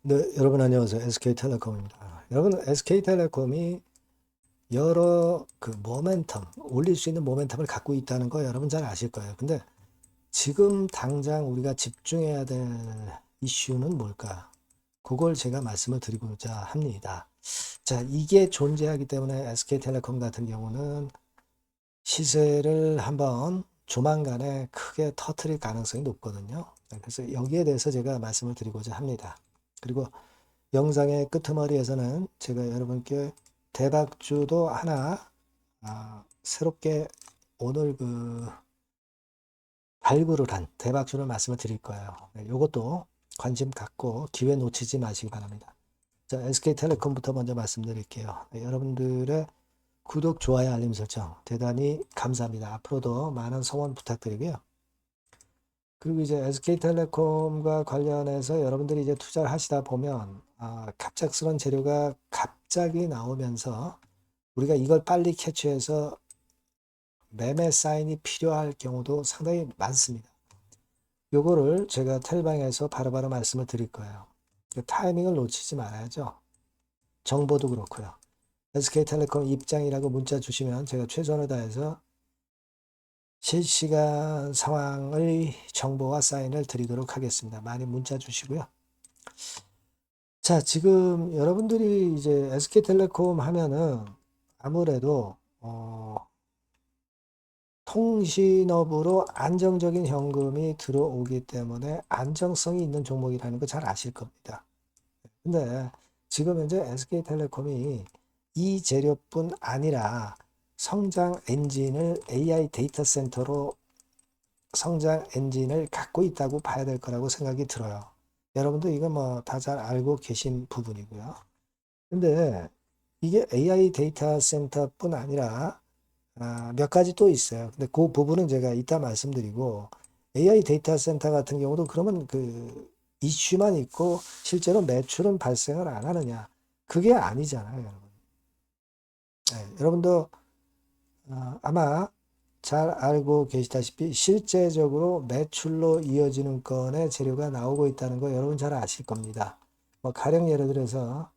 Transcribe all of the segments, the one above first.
네, 여러분 안녕하세요. SK텔레콤입니다. 여러분, SK텔레콤이 여러 모멘텀, 올릴 수 있는 모멘텀을 갖고 있다는 거 여러분 잘 아실 거예요. 근데 지금 당장 우리가 집중해야 될 이슈는 뭘까? 그걸 제가 말씀을 드리고자 합니다. 자, 이게 존재하기 때문에 SK텔레콤 같은 경우는 시세를 한번 조만간에 크게 터트릴 가능성이 높거든요. 그래서 여기에 대해서 제가 말씀을 드리고자 합니다. 그리고 영상의 끄트머리에서는 제가 여러분께 대박주도 하나 새롭게 오늘 발굴을 한 대박주를 말씀을 드릴 거예요. 이것도 관심 갖고 기회 놓치지 마시기 바랍니다. 자, SK텔레콤부터 먼저 말씀드릴게요. 여러분들의 구독, 좋아요, 알림 설정 대단히 감사합니다. 앞으로도 많은 성원 부탁드리고요. 그리고 이제 SK텔레콤과 관련해서 여러분들이 이제 투자를 하시다 보면 갑작스러운 재료가 갑자기 나오면서 우리가 이걸 빨리 캐치해서 매매 사인이 필요할 경우도 상당히 많습니다. 요거를 제가 텔방에서 바로바로 말씀을 드릴 거예요. 타이밍을 놓치지 말아야죠. 정보도 그렇고요. SK텔레콤 입장이라고 문자 주시면 제가 최선을 다해서 실시간 상황의 정보와 사인을 드리도록 하겠습니다. 많이 문자 주시고요. 자, 지금 여러분들이 이제 SK텔레콤 하면은 아무래도 통신업으로 안정적인 현금이 들어오기 때문에 안정성이 있는 종목이라는 거 잘 아실 겁니다. 근데 지금 현재 SK텔레콤이 이 재료뿐 아니라 성장 엔진을 AI 데이터 센터로 성장 엔진을 갖고 있다고 봐야 될 거라고 생각이 들어요. 여러분도 이거 뭐 다 잘 알고 계신 부분이고요. 근데 이게 AI 데이터 센터뿐 아니라 몇 가지 또 있어요. 근데 그 부분은 제가 이따 말씀드리고 AI 데이터 센터 같은 경우도 그러면 그 이슈만 있고 실제로 매출은 발생을 안 하느냐? 그게 아니잖아요, 여러분. 네, 여러분도 아마 잘 알고 계시다시피 실제적으로 매출로 이어지는 건의 재료가 나오고 있다는 거 여러분 잘 아실 겁니다. 뭐 가령 예를 들어서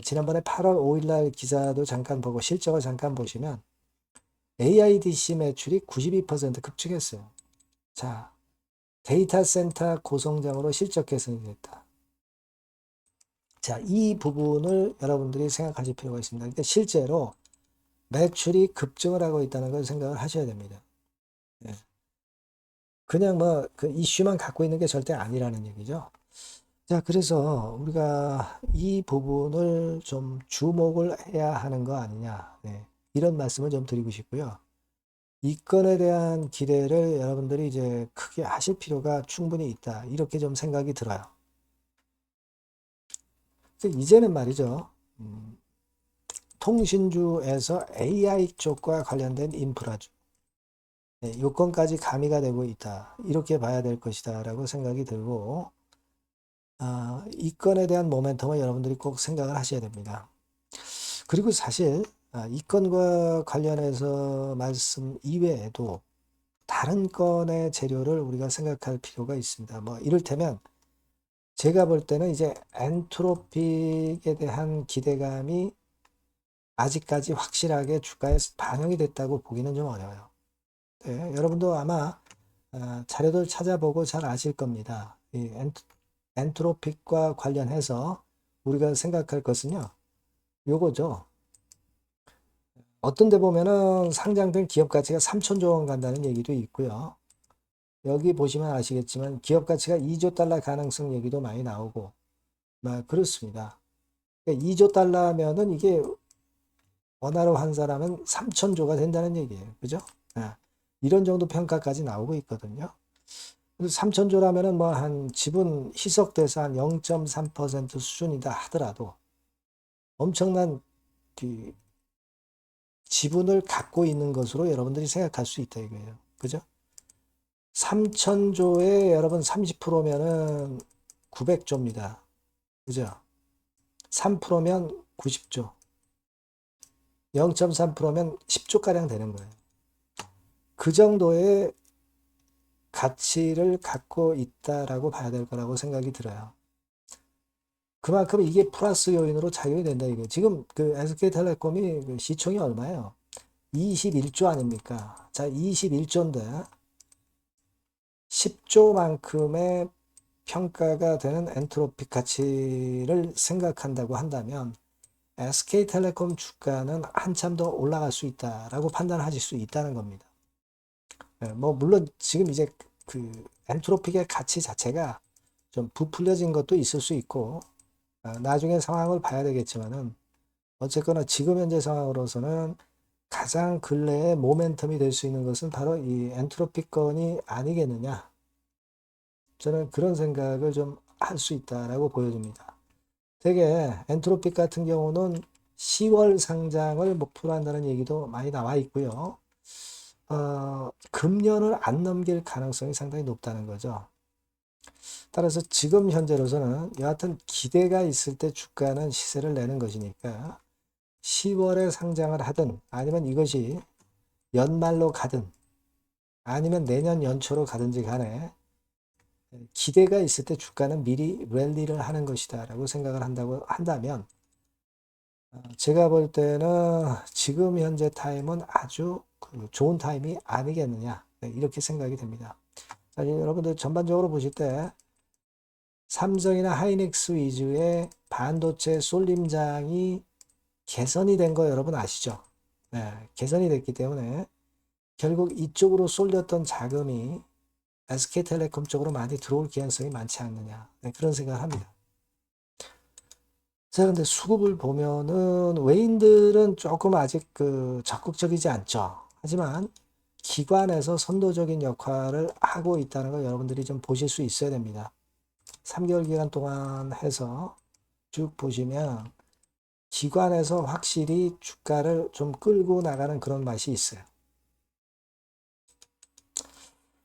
지난번에 8월 5일 날 기사도 잠깐 보고 실적을 잠깐 보시면 AIDC 매출이 92% 급증했어요. 자, 데이터 센터 고성장으로 실적 개선이 됐다. 자, 이 부분을 여러분들이 생각하실 필요가 있습니다. 근데 실제로 매출이 급증을 하고 있다는 걸 생각을 하셔야 됩니다. 네. 그냥 뭐 그 이슈만 갖고 있는 게 절대 아니라는 얘기죠. 자, 그래서 우리가 이 부분을 좀 주목을 해야 하는 거 아니냐. 네. 이런 말씀을 좀 드리고 싶고요. 이 건에 대한 기대를 여러분들이 이제 크게 하실 필요가 충분히 있다. 이렇게 좀 생각이 들어요. 이제는 말이죠. 음, 통신주에서 AI 쪽과 관련된 인프라주. 네, 요건까지 가미가 되고 있다. 이렇게 봐야 될 것이다. 라고 생각이 들고, 이 건에 대한 모멘텀을 여러분들이 꼭 생각을 하셔야 됩니다. 그리고 사실, 이 건과 관련해서 말씀 이외에도 다른 건의 재료를 우리가 생각할 필요가 있습니다. 뭐, 이를테면, 제가 볼 때는 이제 엔트로픽에 대한 기대감이 아직까지 확실하게 주가에 반영이 됐다고 보기는 좀 어려워요. 네, 여러분도 아마 자료들 찾아보고 잘 아실 겁니다. 이 엔트로픽과 관련해서 우리가 생각할 것은요, 요거죠. 어떤 데 보면은 상장된 기업 가치가 3천조 원 간다는 얘기도 있고요. 여기 보시면 아시겠지만 기업 가치가 2조 달러 가능성 얘기도 많이 나오고, 그렇습니다. 2조 달러면은 이게 원화로 환산하면 3천조가 된다는 얘기예요. 그죠? 예. 이런 정도 평가까지 나오고 있거든요. 3천조라면은 뭐 한 지분 희석돼서 한 0.3% 수준이다 하더라도 엄청난 그 지분을 갖고 있는 것으로 여러분들이 생각할 수 있다 이거예요. 그죠? 3천조에 여러분 30%면은 900조입니다. 그죠? 3%면 90조. 0.3%면 10조가량 되는 거예요. 그 정도의 가치를 갖고 있다라고 봐야 될 거라고 생각이 들어요. 그만큼 이게 플러스 요인으로 작용이 된다 이거. 지금 그 SK텔레콤이 그 시총이 얼마예요? 21조 아닙니까? 자, 21조인데 10조만큼의 평가가 되는 엔트로피 가치를 생각한다고 한다면 SK텔레콤 주가는 한참 더 올라갈 수 있다라고 판단하실 수 있다는 겁니다. 뭐 물론 지금 이제 그 엔트로픽의 가치 자체가 좀 부풀려진 것도 있을 수 있고 나중에 상황을 봐야 되겠지만은 어쨌거나 지금 현재 상황으로서는 가장 근래에 모멘텀이 될 수 있는 것은 바로 이 엔트로피건이 아니겠느냐. 저는 그런 생각을 좀 할 수 있다라고 보여집니다. 되게 엔트로픽 같은 경우는 10월 상장을 목표로 한다는 얘기도 많이 나와 있고요. 금년을 안 넘길 가능성이 상당히 높다는 거죠. 따라서 지금 현재로서는 여하튼 기대가 있을 때 주가는 시세를 내는 것이니까 10월에 상장을 하든 아니면 이것이 연말로 가든 아니면 내년 연초로 가든지 간에 기대가 있을 때 주가는 미리 랠리를 하는 것이다 라고 생각을 한다고 한다면 제가 볼 때는 지금 현재 타임은 아주 좋은 타임이 아니겠느냐 이렇게 생각이 됩니다. 자, 여러분들 전반적으로 보실 때 삼성이나 하이닉스 위주의 반도체 쏠림장이 개선이 된 거 여러분 아시죠? 네, 개선이 됐기 때문에 결국 이쪽으로 쏠렸던 자금이 SK텔레콤 쪽으로 많이 들어올 가능성이 많지 않느냐 네, 그런 생각을 합니다. 자, 근데 수급을 보면은 외인들은 조금 아직 적극적이지 않죠. 하지만 기관에서 선도적인 역할을 하고 있다는 걸 여러분들이 좀 보실 수 있어야 됩니다. 3개월 기간 동안 해서 쭉 보시면 기관에서 확실히 주가를 좀 끌고 나가는 그런 맛이 있어요.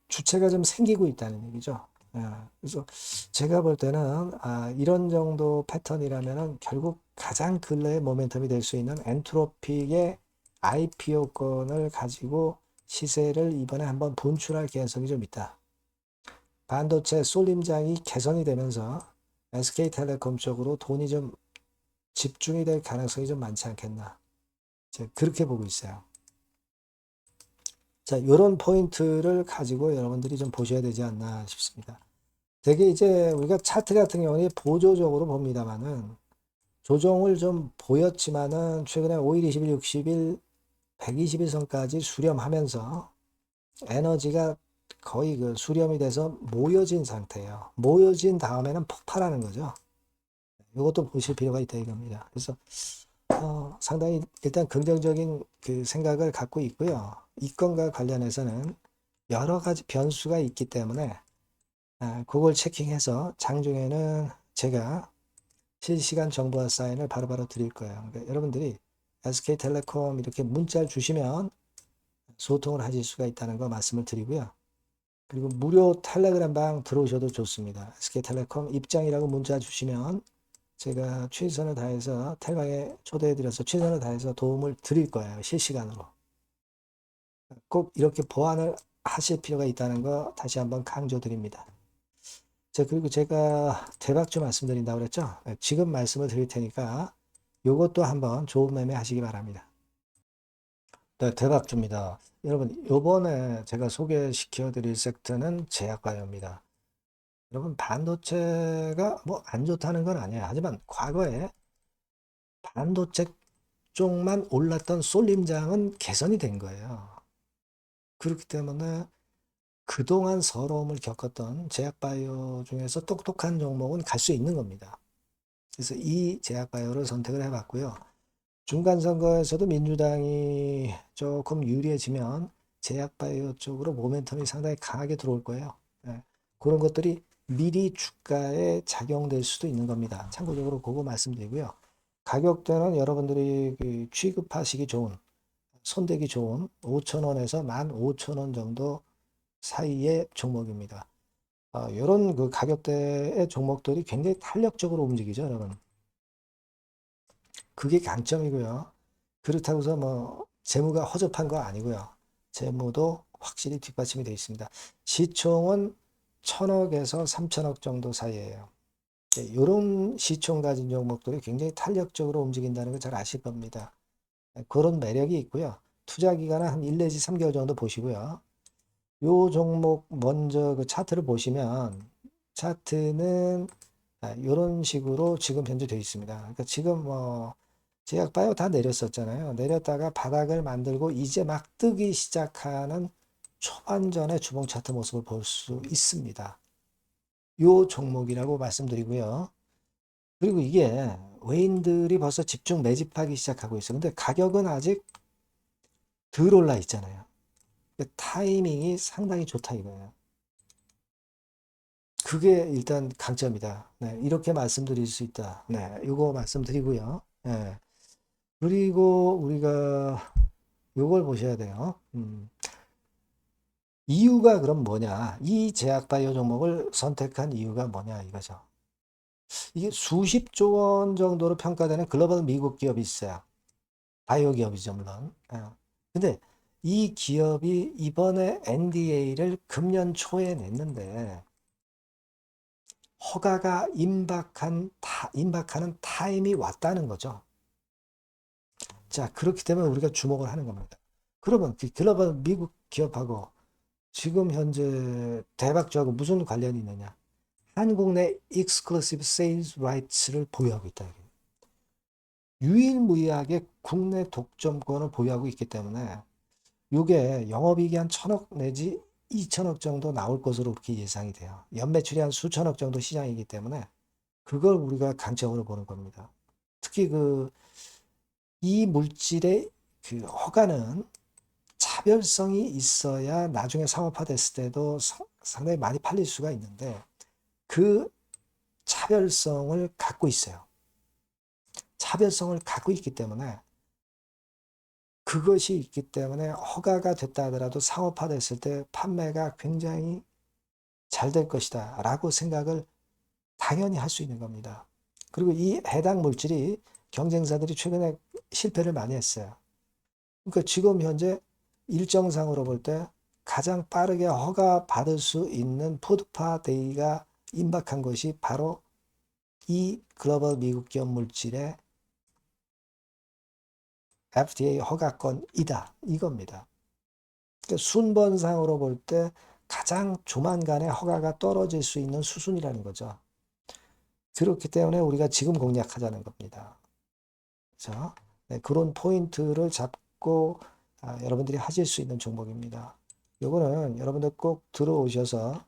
주체가 좀 생기고 있다는 얘기죠. 그래서 제가 볼 때는 이런 정도 패턴이라면은 결국 가장 근래의 모멘텀이 될 수 있는 엔트로픽의 IPO권을 가지고 시세를 이번에 한번 분출할 개연성이 좀 있다. 반도체 쏠림장이 개선이 되면서 SK텔레콤 쪽으로 돈이 좀 집중이 될 가능성이 좀 많지 않겠나. 그렇게 보고 있어요. 자, 이런 포인트를 가지고 여러분들이 좀 보셔야 되지 않나 싶습니다. 되게 이제 우리가 차트 같은 경우는 보조적으로 봅니다만은 조정을 좀 보였지만은 최근에 5일, 20일, 60일, 120일선까지 수렴하면서 에너지가 거의 수렴이 돼서 모여진 상태예요. 모여진 다음에는 폭발하는 거죠. 이것도 보실 필요가 있다 이겁니다. 그래서 상당히 일단 긍정적인 생각을 갖고 있고요. 이 건과 관련해서는 여러 가지 변수가 있기 때문에 그걸 체킹해서 장중에는 제가 실시간 정보화 사인을 바로바로 드릴 거예요. 그러니까 여러분들이 SK텔레콤 이렇게 문자를 주시면 소통을 하실 수가 있다는 거 말씀을 드리고요. 그리고 무료 텔레그램 방 들어오셔도 좋습니다. SK텔레콤 입장이라고 문자 주시면 제가 최선을 다해서 텔방에 초대해드려서 최선을 다해서 도움을 드릴 거예요. 실시간으로. 꼭 이렇게 보완을 하실 필요가 있다는 거 다시 한번 강조드립니다. 자, 그리고 제가 대박주 말씀드린다고 그랬죠? 지금 말씀을 드릴 테니까 요것도 한번 좋은 매매 하시기 바랍니다. 네, 대박주입니다. 여러분, 요번에 제가 소개시켜 드릴 섹터는 제약바이오입니다. 여러분, 반도체가 뭐 안 좋다는 건 아니에요. 하지만 과거에 반도체 쪽만 올랐던 쏠림장은 개선이 된 거예요. 그렇기 때문에 그동안 서러움을 겪었던 제약바이오 중에서 똑똑한 종목은 갈 수 있는 겁니다. 그래서 이 제약바이오를 선택을 해봤고요. 중간선거에서도 민주당이 조금 유리해지면 제약바이오 쪽으로 모멘텀이 상당히 강하게 들어올 거예요. 그런 것들이 미리 주가에 작용될 수도 있는 겁니다. 참고적으로 그거 말씀드리고요. 가격대는 여러분들이 취급하시기 좋은, 손대기 좋은 5,000원에서 15,000원 정도 사이의 종목입니다. 이런 가격대의 종목들이 굉장히 탄력적으로 움직이죠, 여러분. 그게 강점이고요. 그렇다고 해서 뭐 재무가 허접한 거 아니고요. 재무도 확실히 뒷받침이 되어 있습니다. 시총은 1,000억에서 3,000억 정도 사이에요. 이런 시총 가진 종목들이 굉장히 탄력적으로 움직인다는 걸 잘 아실 겁니다. 그런 매력이 있고요. 투자 기간은 한 1 내지 3개월 정도 보시고요. 요 종목 먼저 그 차트를 보시면 차트는 이런 식으로 지금 현재 되어 있습니다. 그러니까 지금 뭐 제약바이오 다 내렸었잖아요. 내렸다가 바닥을 만들고 이제 막 뜨기 시작하는 초반전의 주봉 차트 모습을 볼 수 있습니다. 요 종목이라고 말씀드리고요. 그리고 이게 외인들이 벌써 집중 매집하기 시작하고 있어요. 근데 가격은 아직 덜 올라 있잖아요. 타이밍이 상당히 좋다 이거예요. 그게 일단 강점이다. 네, 이렇게 말씀드릴 수 있다. 네, 이거 말씀드리고요. 네, 그리고 우리가 이걸 보셔야 돼요. 이유가 그럼 뭐냐? 이 제약바이오 종목을 선택한 이유가 뭐냐 이거죠. 이게 수십조 원 정도로 평가되는 글로벌 미국 기업이 있어요. 바이오 기업이죠, 물론. 근데 이 기업이 이번에 NDA를 금년 초에 냈는데 허가가 임박하는 타임이 왔다는 거죠. 자, 그렇기 때문에 우리가 주목을 하는 겁니다. 그러면 그 글로벌 미국 기업하고 지금 현재 대박주하고 무슨 관련이 있느냐? 한국 내 익스클루시브 세일즈 라이츠를 보유하고 있다. 유일무이하게 국내 독점권을 보유하고 있기 때문에 이게 영업이익이 한 1,000억 내지 2,000억 정도 나올 것으로 그렇게 예상이 돼요. 연매출이 한 수천억 정도 시장이기 때문에 그걸 우리가 강점으로 보는 겁니다. 특히 이 물질의 그 허가는 차별성이 있어야 나중에 상업화됐을 때도 상당히 많이 팔릴 수가 있는데 그 차별성을 갖고 있어요. 차별성을 갖고 있기 때문에 그것이 있기 때문에 허가가 됐다 하더라도 상업화됐을 때 판매가 굉장히 잘 될 것이다 라고 생각을 당연히 할 수 있는 겁니다. 그리고 이 해당 물질이 경쟁사들이 최근에 실패를 많이 했어요. 그러니까 지금 현재 일정상으로 볼 때 가장 빠르게 허가 받을 수 있는 푸드파 데이가 임박한 것이 바로 이 글로벌 미국 기업 물질의 FDA 허가권이다. 이겁니다. 그러니까 순번상으로 볼 때 가장 조만간에 허가가 떨어질 수 있는 수순이라는 거죠. 그렇기 때문에 우리가 지금 공략하자는 겁니다. 그렇죠? 네, 그런 포인트를 잡고 여러분들이 하실 수 있는 종목입니다. 요거는 여러분들 꼭 들어오셔서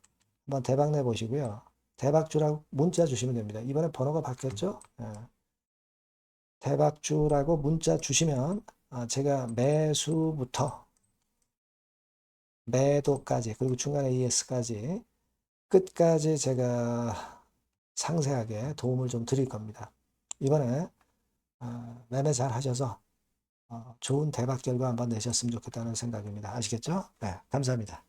한번 대박 내보시고요. 대박주라고 문자 주시면 됩니다. 이번에 번호가 바뀌었죠? 대박주라고 문자 주시면 제가 매수부터 매도까지 그리고 중간에 ES까지 끝까지 제가 상세하게 도움을 좀 드릴 겁니다. 이번에 매매 잘 하셔서 좋은 대박 결과 한번 내셨으면 좋겠다는 생각입니다. 아시겠죠? 네, 감사합니다.